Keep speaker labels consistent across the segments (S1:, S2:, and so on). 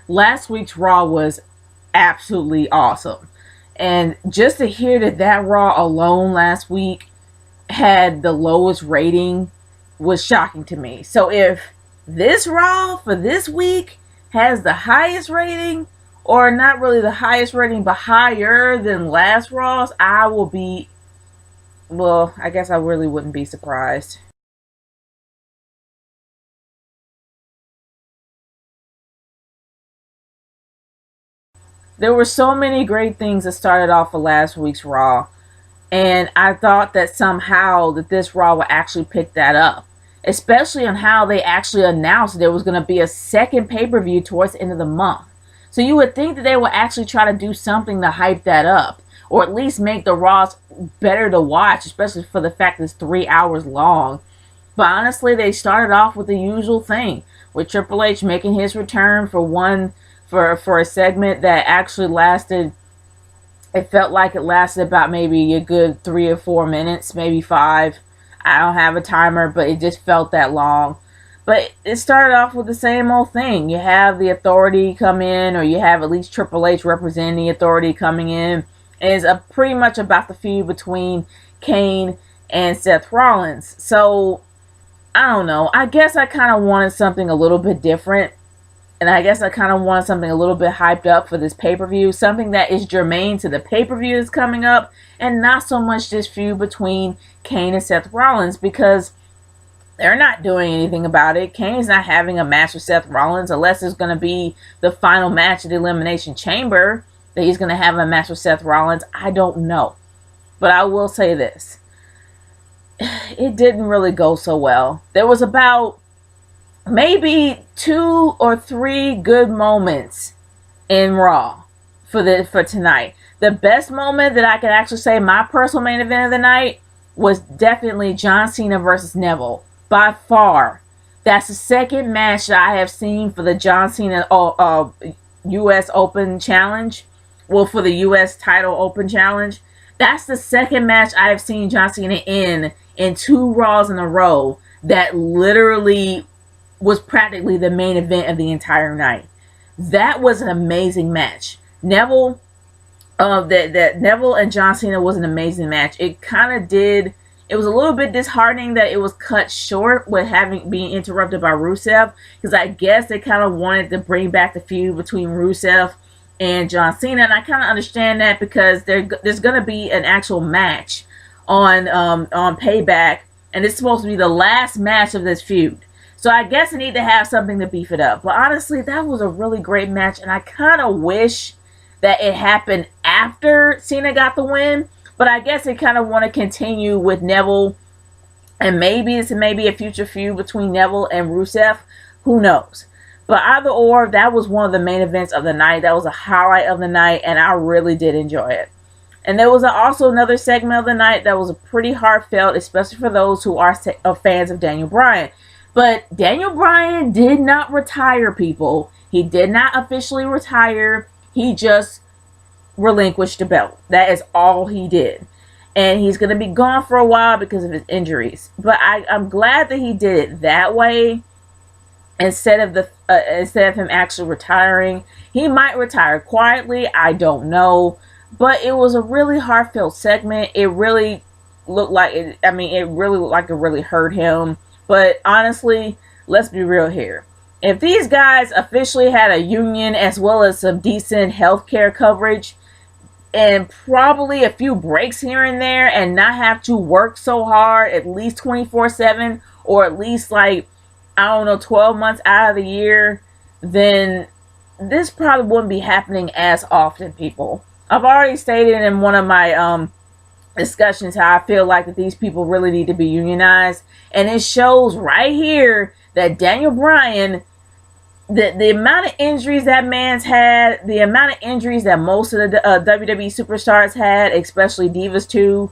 S1: last week's Raw was absolutely awesome. And just to hear that Raw alone last week had the lowest rating was shocking to me. So if this Raw for this week has the highest rating, or not really the highest rating, but higher than last Raw's, I will be, well, I guess I really wouldn't be surprised. There were so many great things that started off of last week's Raw, and I thought that somehow that this Raw would actually pick that up, especially on how they actually announced there was going to be a second pay-per-view towards the end of the month. So you would think that they would actually try to do something to hype that up, or at least make the Raws better to watch, especially for the fact that it's 3 hours long. But honestly, they started off with the usual thing, with Triple H making his return for a segment that actually lasted. It felt like it lasted about maybe a good 3 or 4 minutes, maybe five. I don't have a timer, but it just felt that long. But it started off with the same old thing. You have the Authority come in, or you have at least Triple H representing the Authority coming in. And it's pretty much about the feud between Kane and Seth Rollins. So, I don't know. I guess I kind of wanted something a little bit different. And I guess I kind of wanted something a little bit hyped up for this pay-per-view. Something that is germane to the pay-per-view that's coming up. And not so much this feud between Kane and Seth Rollins. Because they're not doing anything about it. Kane's not having a match with Seth Rollins unless it's going to be the final match of the Elimination Chamber that he's going to have a match with Seth Rollins. I don't know. But I will say this. It didn't really go so well. There was about maybe 2 or 3 good moments in Raw for tonight. The best moment that I could actually say my personal main event of the night was definitely John Cena versus Neville. By far. That's the second match that I have seen for the John Cena U.S. Open Challenge. Well, for the U.S. Title Open Challenge. That's the second match I have seen John Cena in 2 Raws in a row that literally was practically the main event of the entire night. That was an amazing match. Neville and John Cena was an amazing match. It was a little bit disheartening that it was cut short with being interrupted by Rusev, because I guess they kind of wanted to bring back the feud between Rusev and John Cena, and I kind of understand that because there's going to be an actual match on Payback, and it's supposed to be the last match of this feud. So I guess they need to have something to beef it up. But honestly, that was a really great match, and I kind of wish that it happened after Cena got the win. But I guess they kind of want to continue with Neville, and maybe it's a future feud between Neville and Rusev. Who knows? But either or, that was one of the main events of the night. That was a highlight of the night, and I really did enjoy it. And there was also another segment of the night that was pretty heartfelt, especially for those who are fans of Daniel Bryan. But Daniel Bryan did not retire, people. He did not officially retire. He just relinquished the belt. That is all he did. And he's going to be gone for a while because of his injuries. But I'm glad that he did it that way instead of him actually retiring. He might retire quietly. I don't know. But it was a really heartfelt segment. It really looked like it. I mean, it really looked like it really hurt him. But honestly, let's be real here. If these guys officially had a union as well as some decent healthcare coverage and probably a few breaks here and there and not have to work so hard at least 24/7 or at least 12 months out of the year, then this probably wouldn't be happening as often, people. I've already stated in one of my discussions how I feel like that these people really need to be unionized, and it shows right here that Daniel Bryan, the amount of injuries that man's had, the amount of injuries that most of the WWE superstars had, especially Divas too,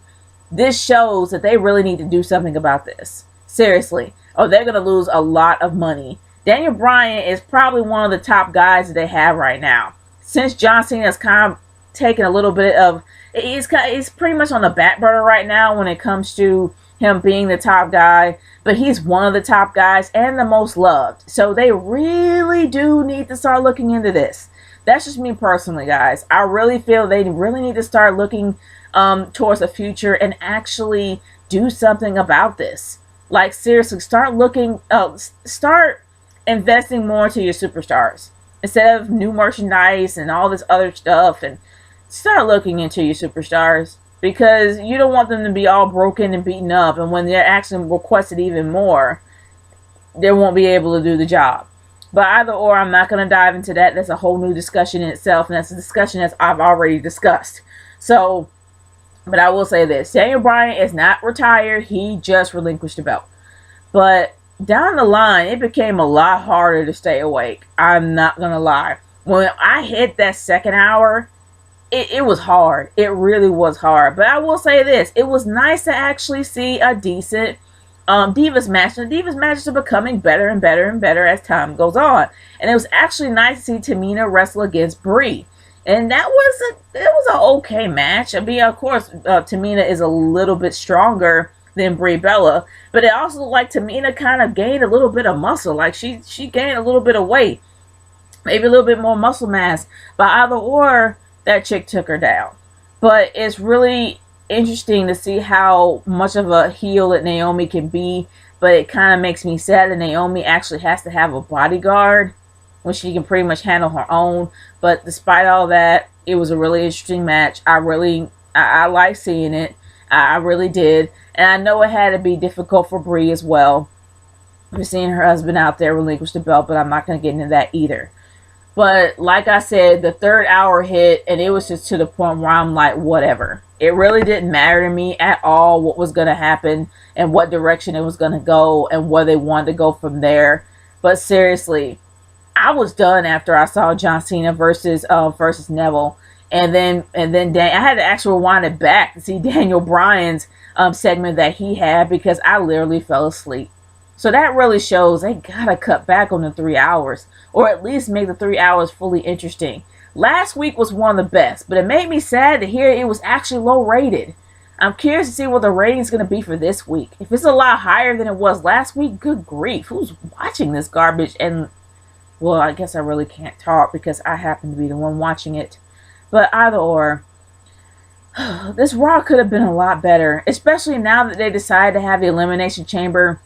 S1: this shows that they really need to do something about this. Seriously. Or they're going to lose a lot of money. Daniel Bryan is probably one of the top guys that they have right now. Since John Cena has kind of taken a little bit of... He's pretty much on the back burner right now when it comes to him being the top guy. but he's one of the top guys and the most loved. So they really do need to start looking into this. That's just me personally, guys. I really feel they really need to start looking towards the future and actually do something about this. Like, seriously, start investing more into your superstars instead of new merchandise and all this other stuff, and start looking into your superstars, because you don't want them to be all broken and beaten up, and when they're actually requested even more, they won't be able to do the job. But either or, I'm not going to dive into that. That's a whole new discussion in itself, and that's a discussion that I've already discussed. So, but I will say this. Daniel Bryan is not retired. He just relinquished the belt. But down the line, it became a lot harder to stay awake. I'm not going to lie. When I hit that second hour, it was hard. It really was hard. But I will say this. It was nice to actually see a decent Divas match. And the Divas matches are becoming better and better and better as time goes on. And it was actually nice to see Tamina wrestle against Brie. And it was an okay match. I mean, of course, Tamina is a little bit stronger than Brie Bella. But it also looked like Tamina kind of gained a little bit of muscle. Like, she gained a little bit of weight. Maybe a little bit more muscle mass. But either or, that chick took her down. But it's really interesting to see how much of a heel that Naomi can be. But it kind of makes me sad that Naomi actually has to have a bodyguard when she can pretty much handle her own. But despite all that, it was a really interesting match. I like seeing it. I really did. And I know it had to be difficult for Brie as well. We're seeing her husband out there relinquish the belt, but I'm not going to get into that either. But like I said, the third hour hit, and it was just to the point where I'm like, whatever. It really didn't matter to me at all what was going to happen and what direction it was going to go and where they wanted to go from there. But seriously, I was done after I saw John Cena versus Neville. And then I had to actually rewind it back to see Daniel Bryan's segment that he had, because I literally fell asleep. So that really shows they gotta cut back on the 3 hours, or at least make the 3 hours fully interesting. Last week was one of the best, but it made me sad to hear it was actually low rated. I'm curious to see what the rating's gonna be for this week. If it's a lot higher than it was last week, good grief, who's watching this garbage? And, well, I guess I really can't talk because I happen to be the one watching it. But either or, this Raw could have been a lot better, especially now that they decided to have the Elimination Chamber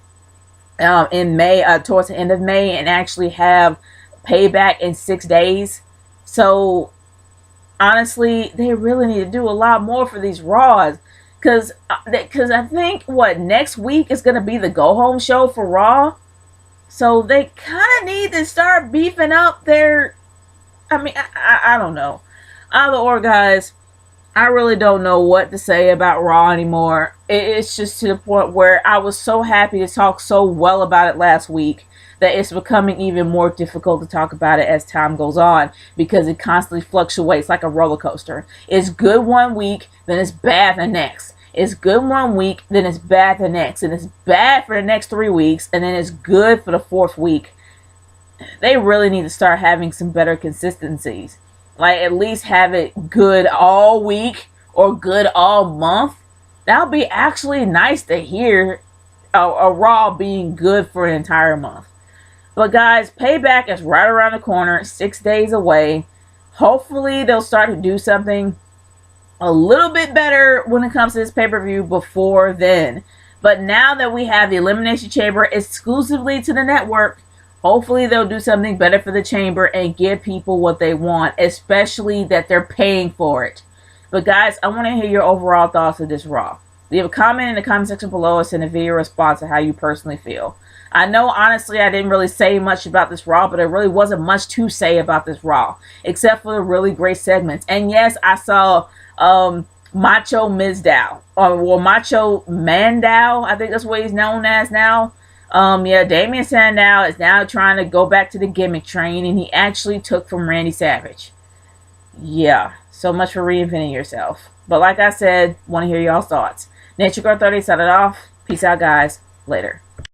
S1: in May, towards the end of May, and actually have Payback in 6 days. So honestly, they really need to do a lot more for these Raws, because I think next week is going to be the go home show for Raw. So they kind of need to start beefing up their. I mean, I don't know. Either or, guys. I really don't know what to say about Raw anymore. It's just to the point where I was so happy to talk so well about it last week that it's becoming even more difficult to talk about it as time goes on, because it constantly fluctuates like a roller coaster. It's good one week, then it's bad the next. It's good one week, then it's bad the next. And it's bad for the next 3 weeks, and then it's good for the 4th week. They really need to start having some better consistencies. Like, at least have it good all week or good all month. That would be actually nice to hear a Raw being good for an entire month. But guys, Payback is right around the corner, 6 days away. Hopefully they'll start to do something a little bit better when it comes to this pay-per-view before then. But now that we have the Elimination Chamber exclusively to the network, hopefully they'll do something better for the chamber and give people what they want, especially that they're paying for it. But guys, I want to hear your overall thoughts of this Raw. Leave a comment in the comment section below or send a video response to how you personally feel. I know, honestly, I didn't really say much about this Raw, but there really wasn't much to say about this Raw, except for the really great segments. And yes, I saw Macho Mizdow, or Macho Mandow, I think that's what he's known as now. Damien Sandow is now trying to go back to the gimmick train, and he actually took from Randy Savage. Yeah, so much for reinventing yourself. But like I said, want to hear y'all's thoughts. Nature Girl 30 signing off. Peace out, guys. Later.